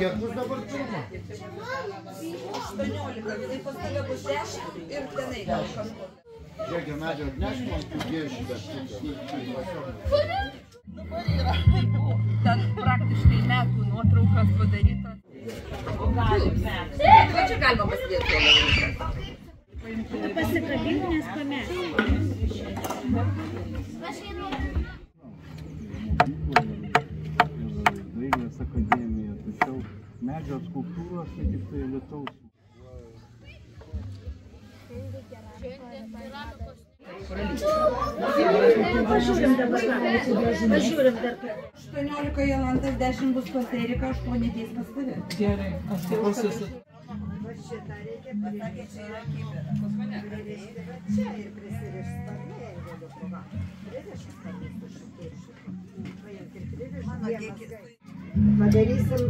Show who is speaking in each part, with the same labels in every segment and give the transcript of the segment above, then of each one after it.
Speaker 1: kiek bus dabar turma?
Speaker 2: 18, tai pas tave bus 10 ir tenai gal kažkur.
Speaker 1: Žiūrėk, medžio atnešim ant tų dėžių, bet
Speaker 2: Dabar yra. Ten praktiškai metų nuotraukas padarytas. O galim metų. Va čia galima pasidėti.
Speaker 3: Pasikabinti, nes pamės.
Speaker 4: Dailės akademija, tačiau medžio skulptūros tai tik tai Lietuvos.
Speaker 3: Pažiūrim dabar, pažiūrim dar.
Speaker 2: 18 Jolantas, 10 bus pas Eriką, 8 ateis pas tave.
Speaker 5: Gerai, aš paklausysiu.
Speaker 6: Va šitą reikia pasakė, čia yra kibera. Pas mane. Pririšti va čia ir prisirišti sparnai ir vėliau prova. Pririšti sparnai su šitai ir šitai. Paimk ir pririšti. Padarysim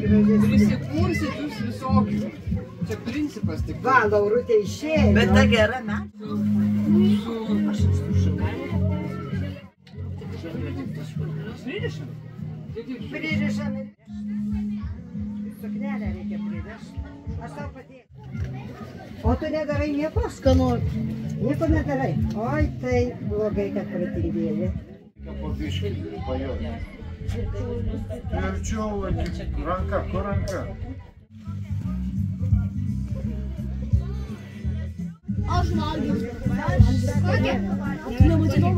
Speaker 6: gražesnį.
Speaker 5: Prisikursit jūs visokių. Čia principas tik.
Speaker 6: Va, Laurutė išėjo.
Speaker 2: Bet ta gera metų.
Speaker 5: Pririšam?
Speaker 6: Pririšam ir suknelę reikia pririšti. Aš tau padėsiu. O tu nedarai nieko? Skanu. Nieko nedarai. Oi, tai blogai, kad pratingėlė.
Speaker 1: po biškį pajoti. Verčiau, ranka, kur ranka?
Speaker 3: Aš valgiau. Nebūtinai